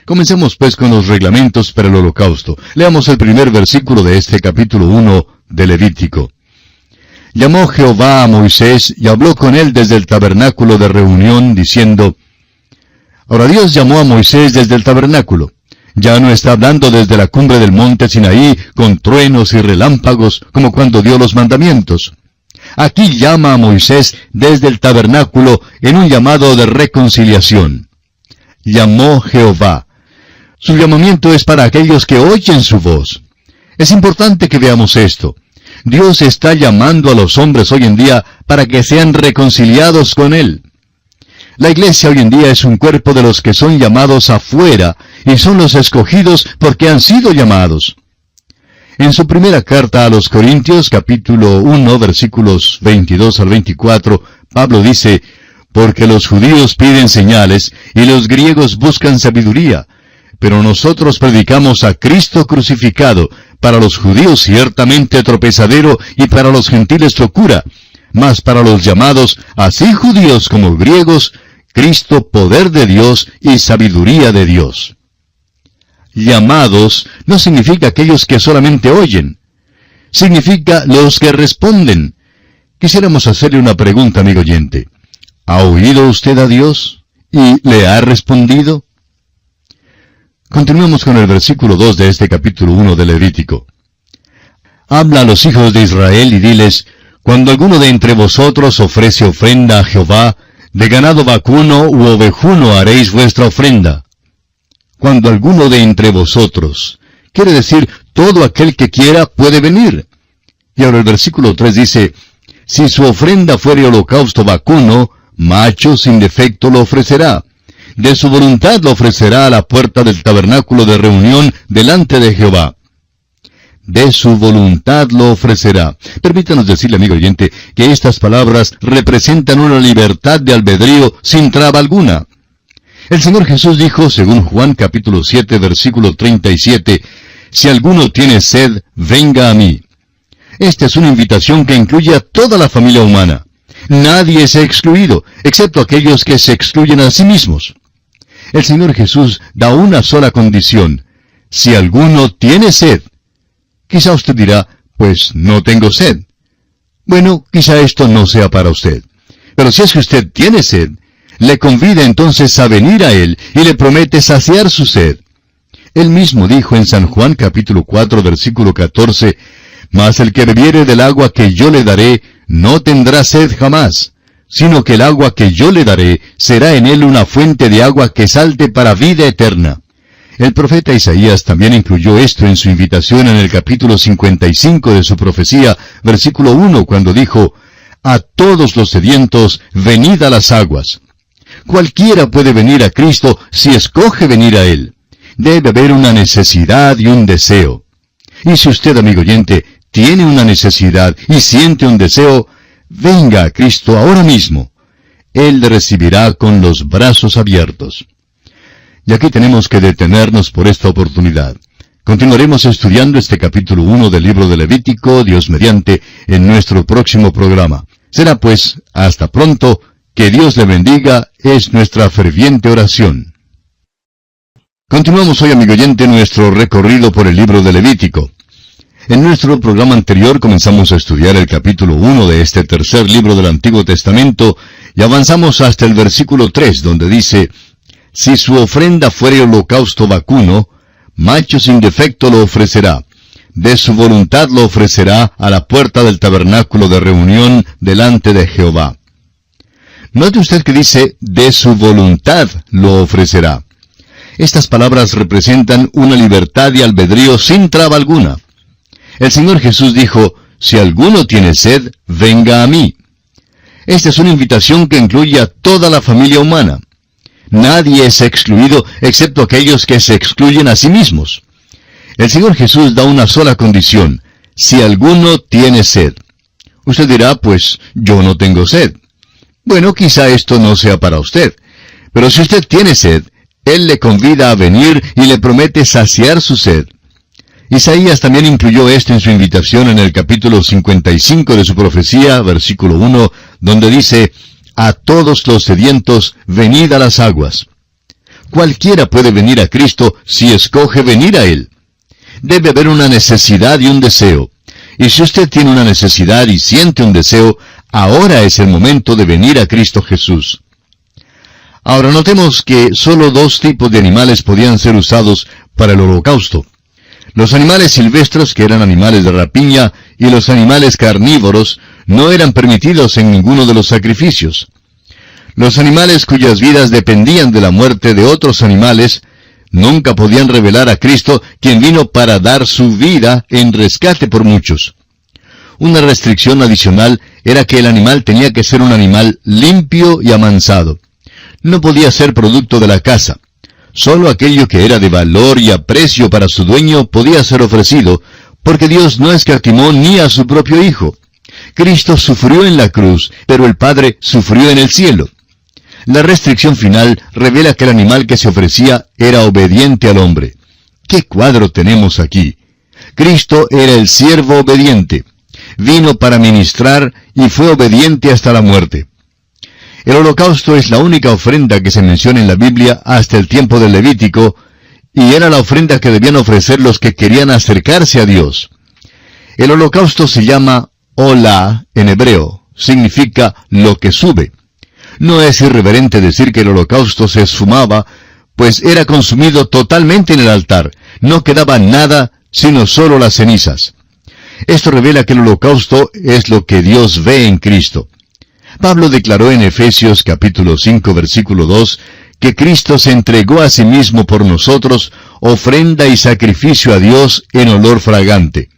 Comencemos pues con los reglamentos para el holocausto. Leamos el primer versículo de este capítulo 1 de Levítico. Llamó Jehová a Moisés y habló con él desde el tabernáculo de reunión, diciendo... Ahora Dios llamó a Moisés desde el tabernáculo. Ya no está hablando desde la cumbre del monte Sinaí, con truenos y relámpagos, como cuando dio los mandamientos. Aquí llama a Moisés desde el tabernáculo en un llamado de reconciliación. Llamó Jehová. Su llamamiento es para aquellos que oyen su voz. Es importante que veamos esto. Dios está llamando a los hombres hoy en día para que sean reconciliados con Él. La iglesia hoy en día es un cuerpo de los que son llamados afuera, y son los escogidos porque han sido llamados. En su primera carta a los Corintios, capítulo 1, versículos 22 al 24, Pablo dice, porque los judíos piden señales, y los griegos buscan sabiduría, pero nosotros predicamos a Cristo crucificado, para los judíos ciertamente tropezadero, y para los gentiles locura, mas para los llamados, así judíos como griegos, Cristo poder de Dios y sabiduría de Dios. Llamados no significa aquellos que solamente oyen. Significa los que responden. Quisiéramos hacerle una pregunta, amigo oyente. ¿Ha oído usted a Dios? ¿Y le ha respondido? Continuemos con el versículo 2 de este capítulo 1 de Levítico. Habla a los hijos de Israel y diles, cuando alguno de entre vosotros ofrece ofrenda a Jehová, de ganado vacuno u ovejuno haréis vuestra ofrenda. Cuando alguno de entre vosotros, quiere decir, todo aquel que quiera puede venir. Y ahora el versículo 3 dice, si su ofrenda fuere holocausto vacuno, macho sin defecto lo ofrecerá. De su voluntad lo ofrecerá a la puerta del tabernáculo de reunión delante de Jehová. De su voluntad lo ofrecerá. Permítanos decirle, amigo oyente, que estas palabras representan una libertad de albedrío sin traba alguna. El Señor Jesús dijo, según Juan capítulo 7, versículo 37, si alguno tiene sed, venga a mí. Esta es una invitación que incluye a toda la familia humana. Nadie es excluido, excepto aquellos que se excluyen a sí mismos. El Señor Jesús da una sola condición. Si alguno tiene sed. Quizá usted dirá, pues no tengo sed. Bueno, quizá esto no sea para usted. Pero si es que usted tiene sed, le convida entonces a venir a Él y le promete saciar su sed. Él mismo dijo en San Juan capítulo 4 versículo 14, mas el que bebiere del agua que yo le daré, no tendrá sed jamás, sino que el agua que yo le daré será en él una fuente de agua que salte para vida eterna. El profeta Isaías también incluyó esto en su invitación en el capítulo 55 de su profecía, versículo 1, cuando dijo, a todos los sedientos, venid a las aguas. Cualquiera puede venir a Cristo si escoge venir a Él. Debe haber una necesidad y un deseo. Y si usted, amigo oyente, tiene una necesidad y siente un deseo, venga a Cristo ahora mismo. Él le recibirá con los brazos abiertos. Y aquí tenemos que detenernos por esta oportunidad. Continuaremos estudiando este capítulo 1 del libro de Levítico, Dios mediante, en nuestro próximo programa. Será pues, hasta pronto, que Dios le bendiga, es nuestra ferviente oración. Continuamos hoy, amigo oyente, nuestro recorrido por el libro de Levítico. En nuestro programa anterior comenzamos a estudiar el capítulo 1 de este tercer libro del Antiguo Testamento y avanzamos hasta el versículo 3, donde dice, si su ofrenda fuere holocausto vacuno, macho sin defecto lo ofrecerá. De su voluntad lo ofrecerá a la puerta del tabernáculo de reunión delante de Jehová. Note usted que dice, de su voluntad lo ofrecerá. Estas palabras representan una libertad de albedrío sin traba alguna. El Señor Jesús dijo, si alguno tiene sed, venga a mí. Esta es una invitación que incluye a toda la familia humana. Nadie es excluido excepto aquellos que se excluyen a sí mismos. El Señor Jesús da una sola condición, si alguno tiene sed. Usted dirá, pues, yo no tengo sed. Bueno, quizá esto no sea para usted. Pero si usted tiene sed, Él le convida a venir y le promete saciar su sed. Isaías también incluyó esto en su invitación en el capítulo 55 de su profecía, versículo 1, donde dice, a todos los sedientos, venid a las aguas. Cualquiera puede venir a Cristo si escoge venir a Él. Debe haber una necesidad y un deseo. Y si usted tiene una necesidad y siente un deseo, ahora es el momento de venir a Cristo Jesús. Ahora notemos que solo dos tipos de animales podían ser usados para el holocausto. Los animales silvestres, que eran animales de rapiña, y los animales carnívoros, no eran permitidos en ninguno de los sacrificios. Los animales cuyas vidas dependían de la muerte de otros animales, nunca podían revelar a Cristo, quien vino para dar su vida en rescate por muchos. Una restricción adicional era que el animal tenía que ser un animal limpio y amansado. No podía ser producto de la caza. Solo aquello que era de valor y aprecio para su dueño podía ser ofrecido, porque Dios no escatimó ni a su propio Hijo. Cristo sufrió en la cruz, pero el Padre sufrió en el cielo. La restricción final revela que el animal que se ofrecía era obediente al hombre. ¿Qué cuadro tenemos aquí? Cristo era el siervo obediente. Vino para ministrar y fue obediente hasta la muerte. El holocausto es la única ofrenda que se menciona en la Biblia hasta el tiempo del Levítico, y era la ofrenda que debían ofrecer los que querían acercarse a Dios. El holocausto se llama Olá en hebreo, significa lo que sube. No es irreverente decir que el holocausto se esfumaba, pues era consumido totalmente en el altar. No quedaba nada, sino solo las cenizas. Esto revela que el holocausto es lo que Dios ve en Cristo. Pablo declaró en Efesios capítulo 5 versículo 2 que Cristo se entregó a sí mismo por nosotros, ofrenda y sacrificio a Dios en olor fragante.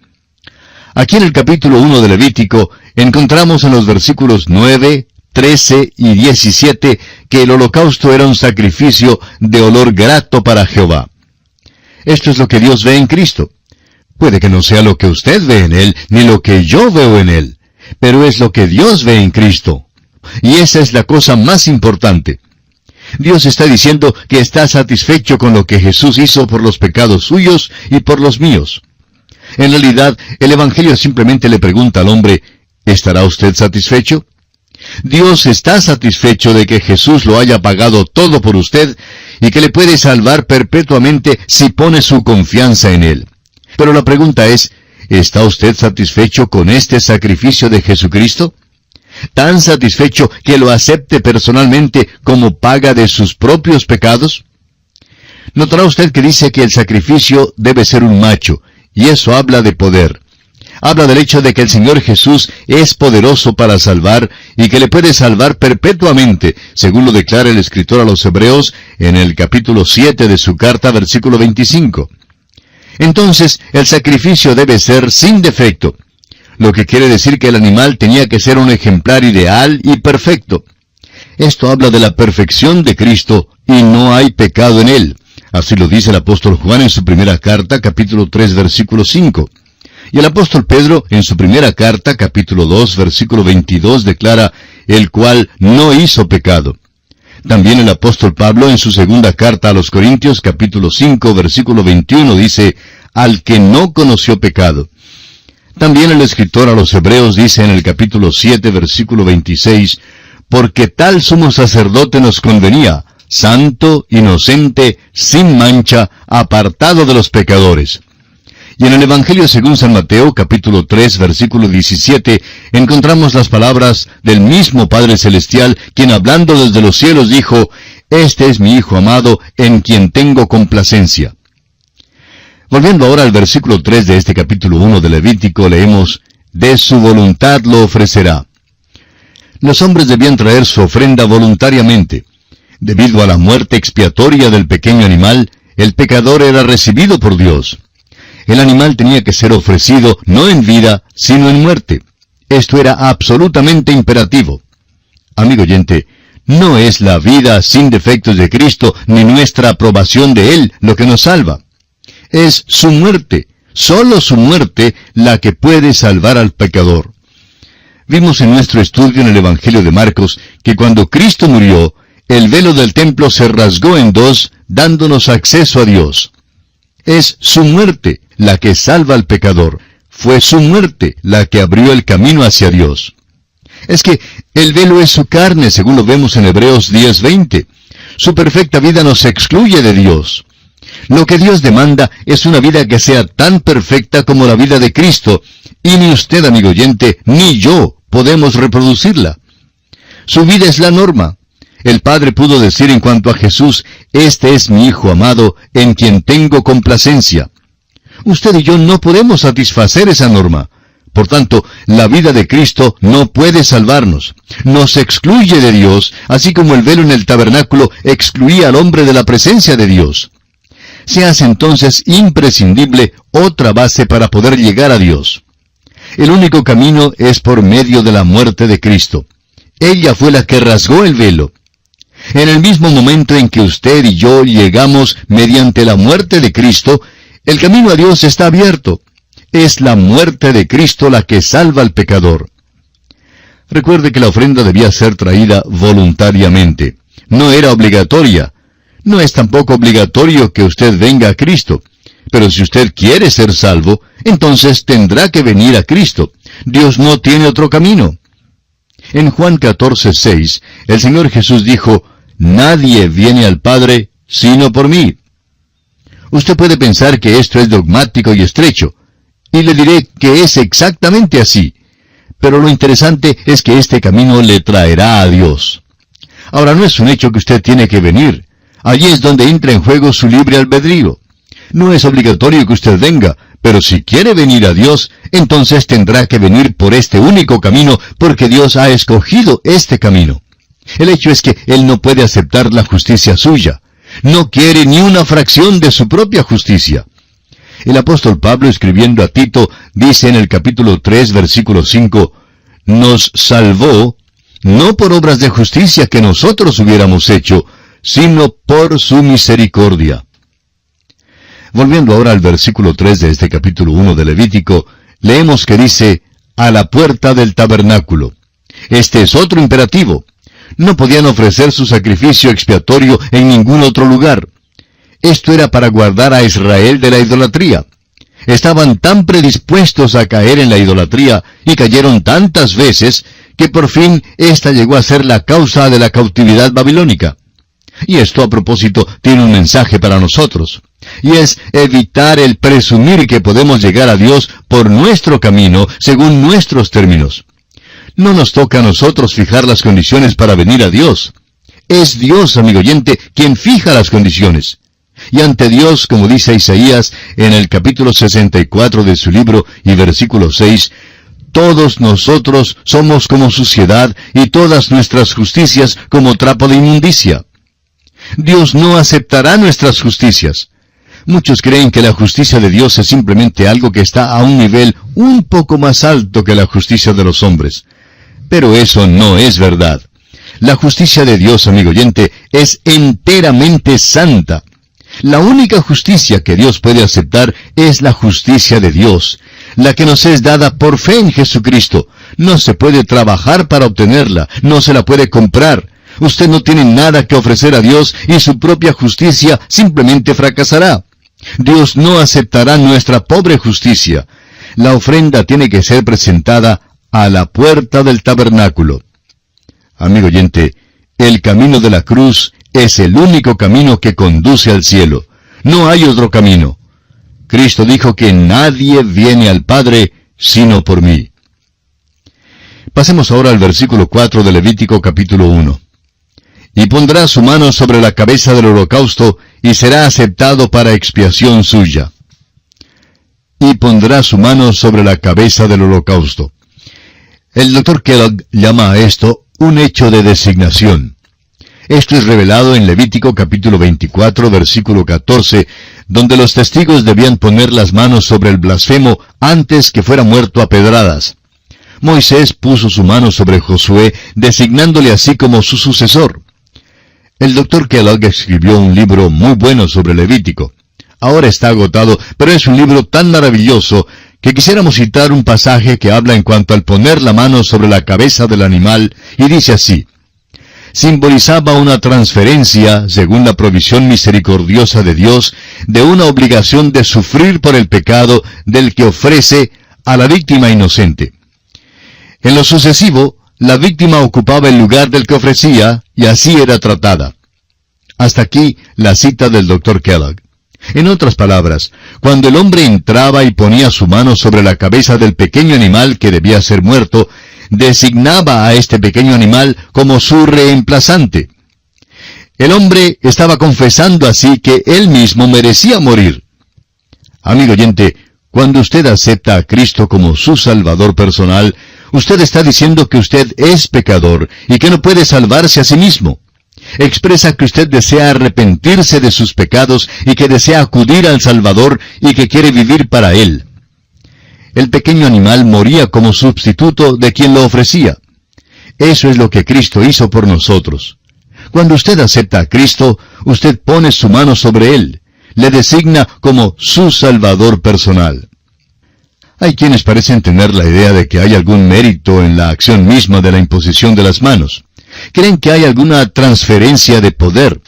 Aquí en el capítulo 1 de Levítico encontramos en los versículos 9, 13 y 17 que el holocausto era un sacrificio de olor grato para Jehová. Esto es lo que Dios ve en Cristo. Puede que no sea lo que usted ve en Él, ni lo que yo veo en Él, pero es lo que Dios ve en Cristo. Y esa es la cosa más importante. Dios está diciendo que está satisfecho con lo que Jesús hizo por los pecados suyos y por los míos. En realidad, el Evangelio simplemente le pregunta al hombre, ¿estará usted satisfecho? Dios está satisfecho de que Jesús lo haya pagado todo por usted y que le puede salvar perpetuamente si pone su confianza en Él. Pero la pregunta es, ¿está usted satisfecho con este sacrificio de Jesucristo? ¿Tan satisfecho que lo acepte personalmente como paga de sus propios pecados? Notará usted que dice que el sacrificio debe ser un macho, y eso habla de poder. Habla del hecho de que el Señor Jesús es poderoso para salvar y que le puede salvar perpetuamente, según lo declara el escritor a los Hebreos en el capítulo 7 de su carta, versículo 25. Entonces, el sacrificio debe ser sin defecto, lo que quiere decir que el animal tenía que ser un ejemplar ideal y perfecto. Esto habla de la perfección de Cristo y no hay pecado en Él. Así lo dice el apóstol Juan en su primera carta, capítulo 3, versículo 5. Y el apóstol Pedro, en su primera carta, capítulo 2, versículo 22, declara, el cual no hizo pecado. También el apóstol Pablo, en su segunda carta a los Corintios, capítulo 5, versículo 21, dice, al que no conoció pecado. También el escritor a los Hebreos dice en el capítulo 7, versículo 26, porque tal sumo sacerdote nos convenía, santo, inocente, sin mancha, apartado de los pecadores. Y en el Evangelio según San Mateo, capítulo 3, versículo 17, encontramos las palabras del mismo Padre Celestial, quien hablando desde los cielos dijo, este es mi Hijo amado, en quien tengo complacencia. Volviendo ahora al versículo 3 de este capítulo 1 de Levítico, leemos, de su voluntad lo ofrecerá. Los hombres debían traer su ofrenda voluntariamente. Debido a la muerte expiatoria del pequeño animal, el pecador era recibido por Dios. El animal tenía que ser ofrecido no en vida, sino en muerte. Esto era absolutamente imperativo. Amigo oyente, no es la vida sin defectos de Cristo, ni nuestra aprobación de Él lo que nos salva. Es su muerte, solo su muerte, la que puede salvar al pecador. Vimos en nuestro estudio en el Evangelio de Marcos que cuando Cristo murió, el velo del templo se rasgó en dos, dándonos acceso a Dios. Es su muerte la que salva al pecador. Fue su muerte la que abrió el camino hacia Dios. Es que el velo es su carne, según lo vemos en Hebreos 10:20. Su perfecta vida nos excluye de Dios. Lo que Dios demanda es una vida que sea tan perfecta como la vida de Cristo, y ni usted, amigo oyente, ni yo podemos reproducirla. Su vida es la norma. El Padre pudo decir en cuanto a Jesús, «Este es mi Hijo amado, en quien tengo complacencia». Usted y yo no podemos satisfacer esa norma. Por tanto, la vida de Cristo no puede salvarnos. Nos excluye de Dios, así como el velo en el tabernáculo excluía al hombre de la presencia de Dios. Se hace entonces imprescindible otra base para poder llegar a Dios. El único camino es por medio de la muerte de Cristo. Ella fue la que rasgó el velo. En el mismo momento en que usted y yo llegamos mediante la muerte de Cristo, el camino a Dios está abierto. Es la muerte de Cristo la que salva al pecador. Recuerde que la ofrenda debía ser traída voluntariamente. No era obligatoria. No es tampoco obligatorio que usted venga a Cristo. Pero si usted quiere ser salvo, entonces tendrá que venir a Cristo. Dios no tiene otro camino. En Juan 14:6, el Señor Jesús dijo, «Nadie viene al Padre sino por mí». Usted puede pensar que esto es dogmático y estrecho, y le diré que es exactamente así. Pero lo interesante es que este camino le traerá a Dios. Ahora, no es un hecho que usted tiene que venir. Allí es donde entra en juego su libre albedrío. No es obligatorio que usted venga, pero si quiere venir a Dios, entonces tendrá que venir por este único camino, porque Dios ha escogido este camino. El hecho es que Él no puede aceptar la justicia suya. No quiere ni una fracción de su propia justicia. El apóstol Pablo, escribiendo a Tito, dice en el capítulo 3, versículo 5, «Nos salvó, no por obras de justicia que nosotros hubiéramos hecho, sino por su misericordia». Volviendo ahora al versículo 3 de este capítulo 1 de Levítico, leemos que dice, «a la puerta del tabernáculo». Este es otro imperativo. No podían ofrecer su sacrificio expiatorio en ningún otro lugar. Esto era para guardar a Israel de la idolatría. Estaban tan predispuestos a caer en la idolatría y cayeron tantas veces que por fin esta llegó a ser la causa de la cautividad babilónica. Y esto a propósito tiene un mensaje para nosotros. Y es evitar el presumir que podemos llegar a Dios por nuestro camino, según nuestros términos. No nos toca a nosotros fijar las condiciones para venir a Dios. Es Dios, amigo oyente, quien fija las condiciones. Y ante Dios, como dice Isaías en el capítulo 64 de su libro y versículo 6, «Todos nosotros somos como suciedad y todas nuestras justicias como trapo de inmundicia». Dios no aceptará nuestras justicias. Muchos creen que la justicia de Dios es simplemente algo que está a un nivel un poco más alto que la justicia de los hombres. Pero eso no es verdad. La justicia de Dios, amigo oyente, es enteramente santa. La única justicia que Dios puede aceptar es la justicia de Dios, la que nos es dada por fe en Jesucristo. No se puede trabajar para obtenerla, no se la puede comprar. Usted no tiene nada que ofrecer a Dios y su propia justicia simplemente fracasará. Dios no aceptará nuestra pobre justicia. La ofrenda tiene que ser presentada a la puerta del tabernáculo. Amigo oyente, el camino de la cruz es el único camino que conduce al cielo. No hay otro camino. Cristo dijo que nadie viene al Padre sino por mí. Pasemos ahora al versículo 4 de Levítico capítulo 1. «Y pondrá su mano sobre la cabeza del holocausto, y será aceptado para expiación suya». Y pondrá su mano sobre la cabeza del holocausto. El Dr. Kellogg llama a esto un hecho de designación. Esto es revelado en Levítico capítulo 24, versículo 14, donde los testigos debían poner las manos sobre el blasfemo antes que fuera muerto a pedradas. Moisés puso su mano sobre Josué, designándole así como su sucesor. El Dr. Kellogg escribió un libro muy bueno sobre Levítico. Ahora está agotado, pero es un libro tan maravilloso que quisiéramos citar un pasaje que habla en cuanto al poner la mano sobre la cabeza del animal, y dice así: simbolizaba una transferencia, según la provisión misericordiosa de Dios, de una obligación de sufrir por el pecado del que ofrece a la víctima inocente. En lo sucesivo, la víctima ocupaba el lugar del que ofrecía, y así era tratada. Hasta aquí la cita del Dr. Kellogg. En otras palabras, cuando el hombre entraba y ponía su mano sobre la cabeza del pequeño animal que debía ser muerto, designaba a este pequeño animal como su reemplazante. El hombre estaba confesando así que él mismo merecía morir. Amigo oyente, cuando usted acepta a Cristo como su Salvador personal, usted está diciendo que usted es pecador y que no puede salvarse a sí mismo. Expresa que usted desea arrepentirse de sus pecados y que desea acudir al Salvador y que quiere vivir para Él. El pequeño animal moría como sustituto de quien lo ofrecía. Eso es lo que Cristo hizo por nosotros. Cuando usted acepta a Cristo, usted pone su mano sobre Él, le designa como su Salvador personal. Hay quienes parecen tener la idea de que hay algún mérito en la acción misma de la imposición de las manos. Creen que hay alguna transferencia de poder.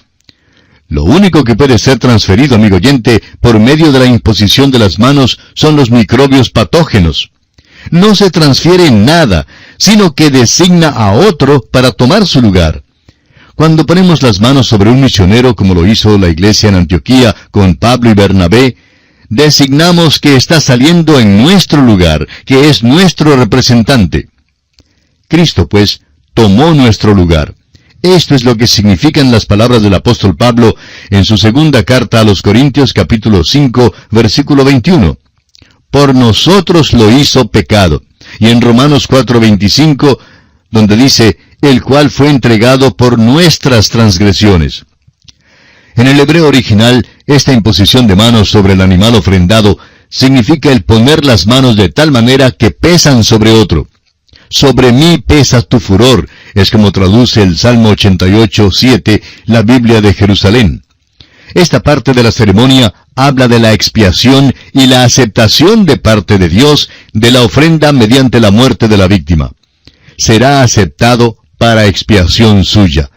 Lo único que puede ser transferido, amigo oyente, por medio de la imposición de las manos son los microbios patógenos. No se transfiere nada, sino que designa a otro para tomar su lugar. Cuando ponemos las manos sobre un misionero, como lo hizo la iglesia en Antioquía con Pablo y Bernabé, designamos que está saliendo en nuestro lugar, que es nuestro representante. Cristo, pues, tomó nuestro lugar. Esto es lo que significan las palabras del apóstol Pablo en su segunda carta a los Corintios, capítulo 5, versículo 21. Por nosotros lo hizo pecado. Y en Romanos 4:25, donde dice, el cual fue entregado por nuestras transgresiones. En el hebreo original, esta imposición de manos sobre el animal ofrendado significa el poner las manos de tal manera que pesan sobre otro. Sobre mí pesa tu furor, es como traduce el Salmo 88:7, la Biblia de Jerusalén. Esta parte de la ceremonia habla de la expiación y la aceptación de parte de Dios de la ofrenda mediante la muerte de la víctima. Será aceptado para expiación suya.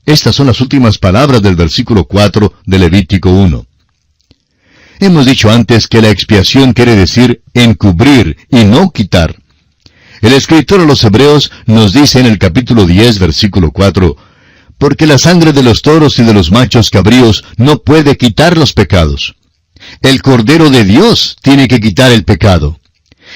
Estas son las últimas palabras del versículo 4 de Levítico 1. Hemos dicho antes que la expiación quiere decir encubrir y no quitar. El escritor a los Hebreos nos dice en el capítulo 10, versículo 4, porque la sangre de los toros y de los machos cabríos no puede quitar los pecados. El Cordero de Dios tiene que quitar el pecado.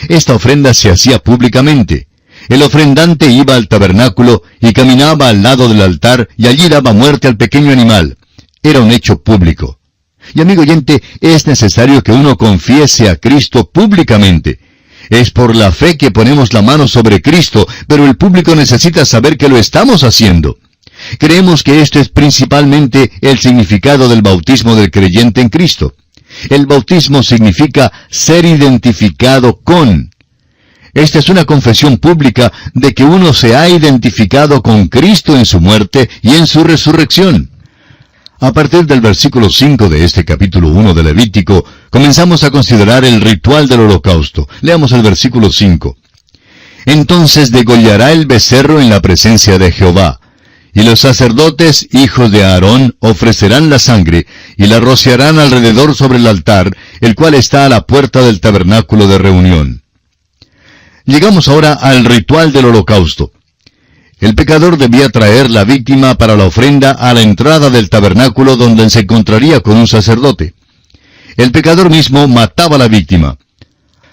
Esta ofrenda se hacía públicamente. El ofrendante iba al tabernáculo y caminaba al lado del altar y allí daba muerte al pequeño animal. Era un hecho público. Y amigo oyente, es necesario que uno confiese a Cristo públicamente. Es por la fe que ponemos la mano sobre Cristo, pero el público necesita saber que lo estamos haciendo. Creemos que esto es principalmente el significado del bautismo del creyente en Cristo. El bautismo significa ser identificado con. Esta es una confesión pública de que uno se ha identificado con Cristo en su muerte y en su resurrección. A partir del versículo 5 de este capítulo 1 de Levítico, comenzamos a considerar el ritual del holocausto. Leamos el versículo 5. Entonces degollará el becerro en la presencia de Jehová, y los sacerdotes, hijos de Aarón, ofrecerán la sangre, y la rociarán alrededor sobre el altar, el cual está a la puerta del tabernáculo de reunión. Llegamos ahora al ritual del holocausto. El pecador debía traer la víctima para la ofrenda a la entrada del tabernáculo donde se encontraría con un sacerdote. El pecador mismo mataba a la víctima.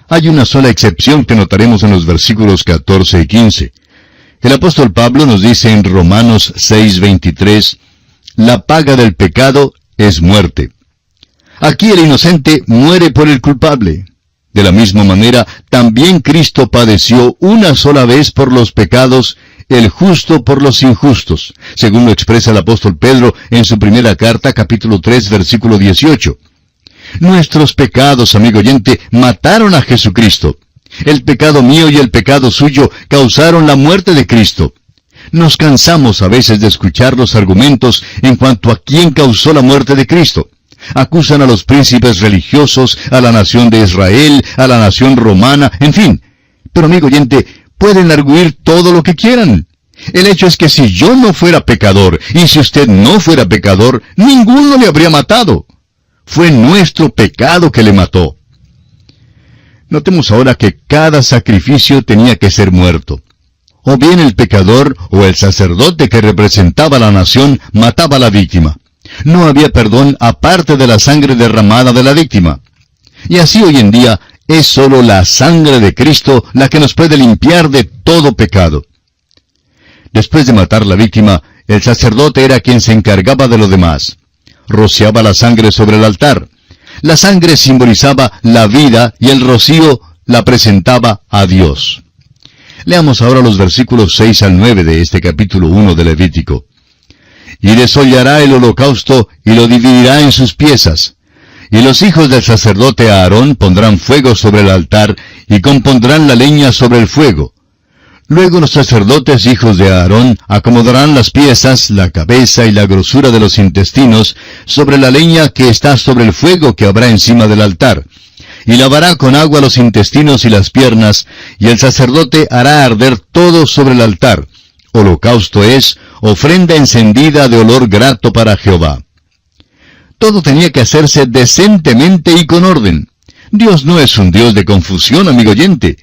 Hay una sola excepción que notaremos en los versículos 14 y 15. El apóstol Pablo nos dice en Romanos 6:23, la paga del pecado es muerte. Aquí el inocente muere por el culpable. De la misma manera, también Cristo padeció una sola vez por los pecados, el justo por los injustos, según lo expresa el apóstol Pedro en su primera carta, capítulo 3, versículo 18. Nuestros pecados, amigo oyente, mataron a Jesucristo. El pecado mío y el pecado suyo causaron la muerte de Cristo. Nos cansamos a veces de escuchar los argumentos en cuanto a quién causó la muerte de Cristo. Acusan a los príncipes religiosos, a la nación de Israel, a la nación romana, en fin. Pero amigo oyente, pueden arguir todo lo que quieran. El hecho es que si yo no fuera pecador, y si usted no fuera pecador, ninguno le habría matado. Fue nuestro pecado que le mató. Notemos ahora que cada sacrificio tenía que ser muerto. O bien el pecador o el sacerdote que representaba a la nación mataba a la víctima. No había perdón aparte de la sangre derramada de la víctima. Y así hoy en día es sólo la sangre de Cristo la que nos puede limpiar de todo pecado. Después de matar la víctima, el sacerdote era quien se encargaba de lo demás. Rociaba la sangre sobre el altar. La sangre simbolizaba la vida y el rocío la presentaba a Dios. Leamos ahora los versículos 6 al 9 de este capítulo 1 de Levítico. Y desollará el holocausto y lo dividirá en sus piezas. Y los hijos del sacerdote Aarón pondrán fuego sobre el altar y compondrán la leña sobre el fuego. Luego los sacerdotes hijos de Aarón acomodarán las piezas, la cabeza y la grosura de los intestinos sobre la leña que está sobre el fuego que habrá encima del altar. Y lavará con agua los intestinos y las piernas, y el sacerdote hará arder todo sobre el altar. Holocausto es ofrenda encendida de olor grato para Jehová. Todo tenía que hacerse decentemente y con orden. Dios no es un Dios de confusión, amigo oyente.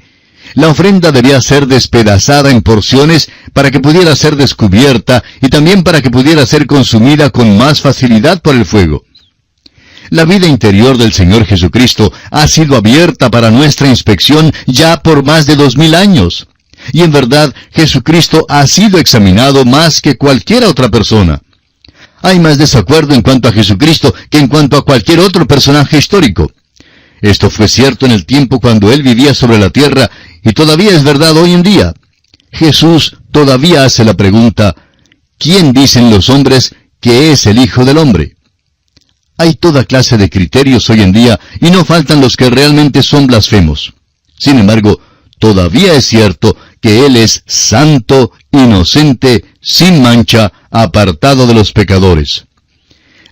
La ofrenda debía ser despedazada en porciones para que pudiera ser descubierta y también para que pudiera ser consumida con más facilidad por el fuego. La vida interior del Señor Jesucristo ha sido abierta para nuestra inspección ya por más de 2000 años. Y en verdad, Jesucristo ha sido examinado más que cualquier otra persona. Hay más desacuerdo en cuanto a Jesucristo que en cuanto a cualquier otro personaje histórico. Esto fue cierto en el tiempo cuando Él vivía sobre la tierra, y todavía es verdad hoy en día. Jesús todavía hace la pregunta, ¿quién dicen los hombres que es el Hijo del Hombre? Hay toda clase de criterios hoy en día, y no faltan los que realmente son blasfemos. Sin embargo, todavía es cierto que Él es santo, inocente, sin mancha, apartado de los pecadores.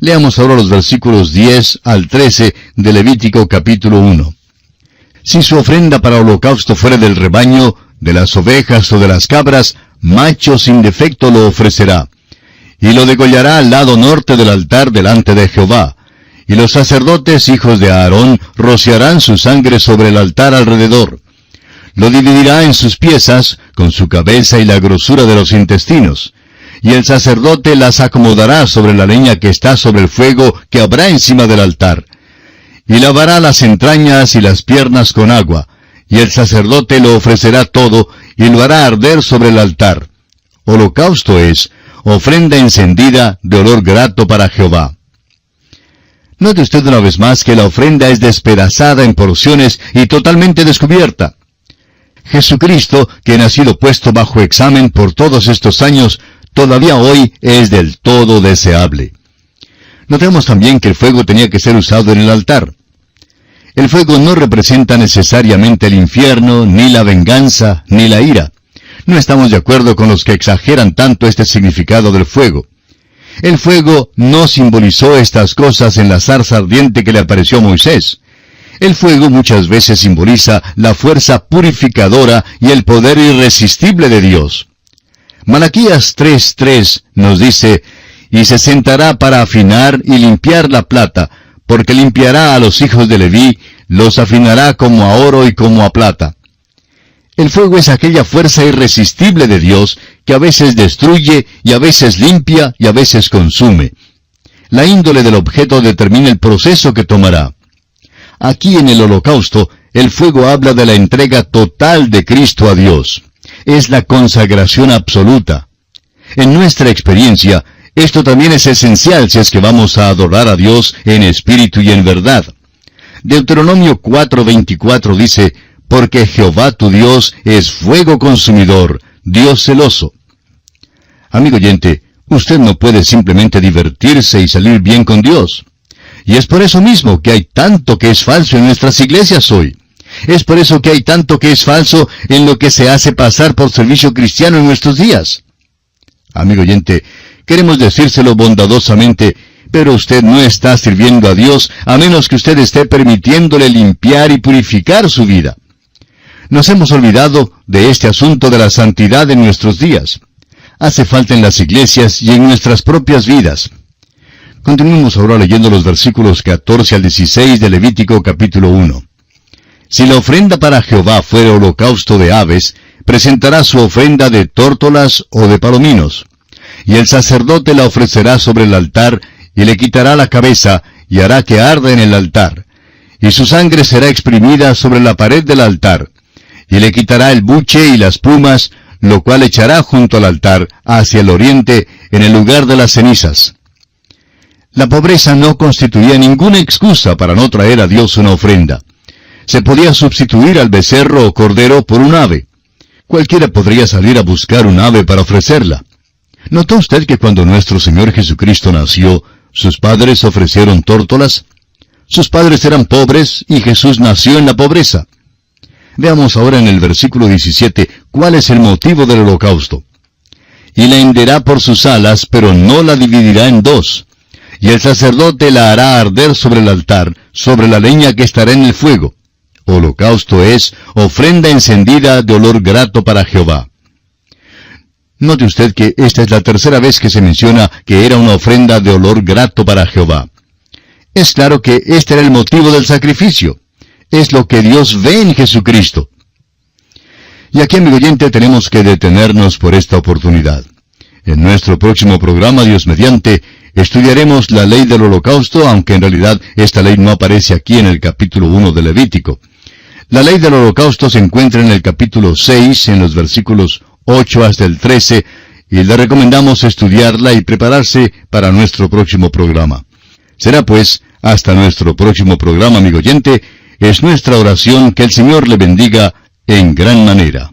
Leamos ahora los versículos 10 al 13 de Levítico capítulo 1. Si su ofrenda para holocausto fuera del rebaño, de las ovejas o de las cabras, macho sin defecto lo ofrecerá. Y lo degollará al lado norte del altar delante de Jehová. Y los sacerdotes, hijos de Aarón, rociarán su sangre sobre el altar alrededor. Lo dividirá en sus piezas, con su cabeza y la grosura de los intestinos. Y el sacerdote las acomodará sobre la leña que está sobre el fuego que habrá encima del altar. Y lavará las entrañas y las piernas con agua. Y el sacerdote lo ofrecerá todo, y lo hará arder sobre el altar. Holocausto es, ofrenda encendida de olor grato para Jehová. Note usted una vez más que la ofrenda es despedazada en porciones y totalmente descubierta. Jesucristo, quien ha sido puesto bajo examen por todos estos años, todavía hoy es del todo deseable. Notemos también que el fuego tenía que ser usado en el altar. El fuego no representa necesariamente el infierno, ni la venganza, ni la ira. No estamos de acuerdo con los que exageran tanto este significado del fuego. El fuego no simbolizó estas cosas en la zarza ardiente que le apareció a Moisés. El fuego muchas veces simboliza la fuerza purificadora y el poder irresistible de Dios. Malaquías 3:3 nos dice, y se sentará para afinar y limpiar la plata, porque limpiará a los hijos de Leví, los afinará como a oro y como a plata. El fuego es aquella fuerza irresistible de Dios que a veces destruye y a veces limpia y a veces consume. La índole del objeto determina el proceso que tomará. Aquí en el holocausto, el fuego habla de la entrega total de Cristo a Dios. Es la consagración absoluta. En nuestra experiencia, esto también es esencial si es que vamos a adorar a Dios en espíritu y en verdad. Deuteronomio 4:24 dice, porque Jehová tu Dios es fuego consumidor, Dios celoso. Amigo oyente, usted no puede simplemente divertirse y salir bien con Dios. Y es por eso mismo que hay tanto que es falso en nuestras iglesias hoy. Es por eso que hay tanto que es falso en lo que se hace pasar por servicio cristiano en nuestros días. Amigo oyente, queremos decírselo bondadosamente, pero usted no está sirviendo a Dios a menos que usted esté permitiéndole limpiar y purificar su vida. Nos hemos olvidado de este asunto de la santidad en nuestros días. Hace falta en las iglesias y en nuestras propias vidas. Continuemos ahora leyendo los versículos 14 al 16 de Levítico capítulo 1. Si la ofrenda para Jehová fuera holocausto de aves, presentará su ofrenda de tórtolas o de palominos. Y el sacerdote la ofrecerá sobre el altar, y le quitará la cabeza, y hará que arda en el altar. Y su sangre será exprimida sobre la pared del altar. Y le quitará el buche y las plumas, lo cual echará junto al altar, hacia el oriente, en el lugar de las cenizas. La pobreza no constituía ninguna excusa para no traer a Dios una ofrenda. Se podía sustituir al becerro o cordero por un ave. Cualquiera podría salir a buscar un ave para ofrecerla. ¿Notó usted que cuando nuestro Señor Jesucristo nació, sus padres ofrecieron tórtolas? Sus padres eran pobres y Jesús nació en la pobreza. Veamos ahora en el versículo 17 cuál es el motivo del holocausto. Y la henderá por sus alas, pero no la dividirá en dos. Y el sacerdote la hará arder sobre el altar, sobre la leña que estará en el fuego. Holocausto es ofrenda encendida de olor grato para Jehová. Note usted que esta es la tercera vez que se menciona que era una ofrenda de olor grato para Jehová. Es claro que este era el motivo del sacrificio. Es lo que Dios ve en Jesucristo. Y aquí, amigo oyente, tenemos que detenernos por esta oportunidad. En nuestro próximo programa, Dios mediante, estudiaremos la ley del holocausto, aunque en realidad esta ley no aparece aquí en el capítulo 1 de Levítico. La ley del holocausto se encuentra en el capítulo 6, en los versículos 8 hasta el 13, y le recomendamos estudiarla y prepararse para nuestro próximo programa. Será pues, hasta nuestro próximo programa, amigo oyente. Es nuestra oración que el Señor le bendiga en gran manera.